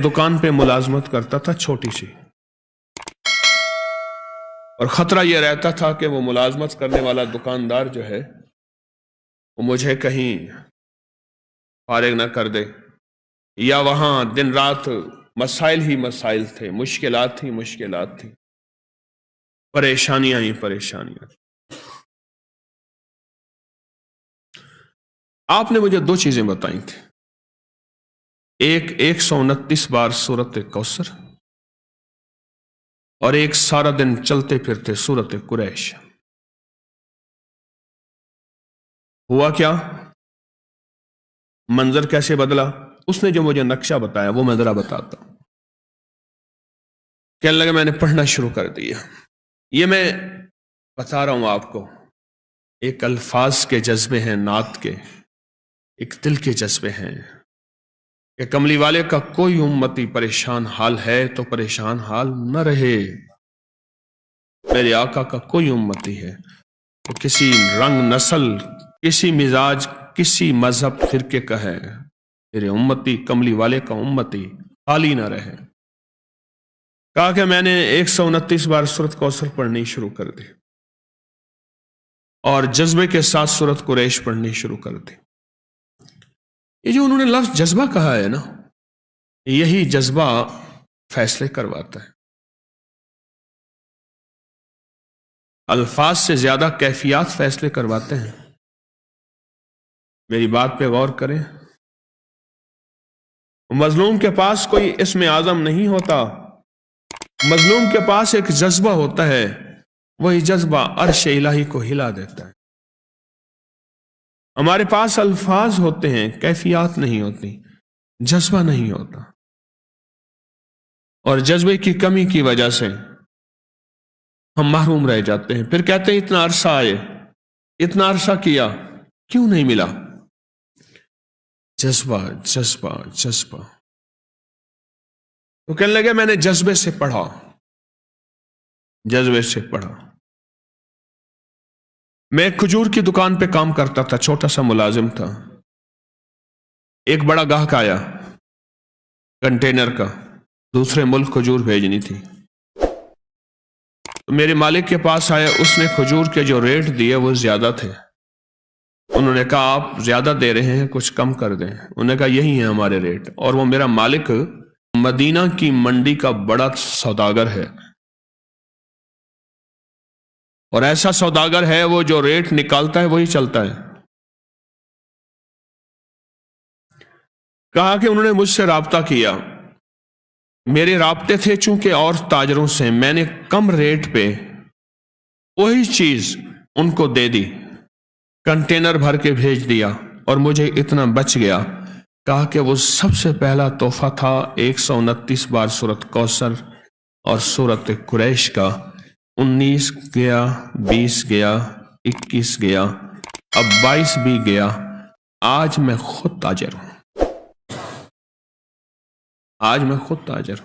दुकान पे मुलाजमत करता था, छोटी सी, और खतरा यह रहता था कि वो मुलाजमत करने वाला दुकानदार जो है वो मुझे कहीं फारिग ना कर दे, या वहां दिन रात मसाइल ही मसाइल थे, मुश्किलात ही मुश्किलात थी, परेशानियां ही परेशानियां। आपने मुझे दो चीजें बताई थी, एक 129 बार सूरत कौसर, और एक सारा दिन चलते फिरते सूरत कुरैश। हुआ क्या, मंजर कैसे बदला, उसने जो मुझे नक्शा बताया वो मैं जरा बताता हूं। कहने लगा मैंने पढ़ना शुरू कर दिया। ये मैं बता रहा हूं आपको, एक अल्फाज के जज्बे हैं नात के, एक दिल के जज्बे हैं कि कमली वाले का कोई उम्मती परेशान हाल है तो परेशान हाल न रहे। मेरे आका का कोई उम्मती है तो किसी रंग नस्ल, किसी मिजाज, किसी मजहब फिरके का है, मेरे उम्मती कमली वाले का उम्मती खाली ना रहे। कहा कि मैंने 129 बार सूरत कौसर पढ़नी शुरू कर दी और जज्बे के साथ सूरत कुरैश पढ़नी शुरू कर दी। ये जो उन्होंने लफ्ज जज्बा कहा है ना, यही जज्बा फैसले करवाता है। अल्फाज से ज्यादा कैफियत फैसले करवाते हैं। मेरी बात पे गौर करें। मजलूम के पास कोई इस्म आजम नहीं होता, मजलूम के पास एक जज्बा होता है, वही जज्बा अर्श इलाही को हिला देता है। हमारे पास अल्फाज होते हैं, कैफियत नहीं होती, जज्बा नहीं होता, और जज्बे की कमी की वजह से हम महरूम रह जाते हैं। फिर कहते हैं इतना अरसा आए, इतना अरसा किया, क्यों नहीं मिला? जज्बा जज्बा जज्बा। तो कहने लगे मैंने जज्बे से पढ़ा, जज्बे से पढ़ा। मैं एक खजूर की दुकान पे काम करता था, छोटा सा मुलाजिम था। एक बड़ा गाहक आया कंटेनर का, दूसरे मुल्क खजूर भेजनी थी। तो मेरे मालिक के पास आया, उसने खजूर के जो रेट दिए वो ज्यादा थे। उन्होंने कहा आप ज्यादा दे रहे हैं, कुछ कम कर दें। उन्होंने कहा यही है हमारे रेट। और वो मेरा मालिक मदीना की मंडी का बड़ा सौदागर है, और ऐसा सौदागर है वो जो रेट निकालता है वही चलता है। कहा कि उन्होंने मुझसे राब्ता किया, मेरे राब्ते थे चूंकि और ताजरों से, मैंने कम रेट पे वही चीज उनको दे दी, कंटेनर भर के भेज दिया, और मुझे इतना बच गया। कहा कि वो सबसे पहला तोहफा था 129 बार सूरत कौसर और सूरत कुरैश का। 19 गया, 20 गया, 21 गया, अब 22 भी गया। आज मैं खुद ताजर हूं, आज मैं खुद ताजर हूं।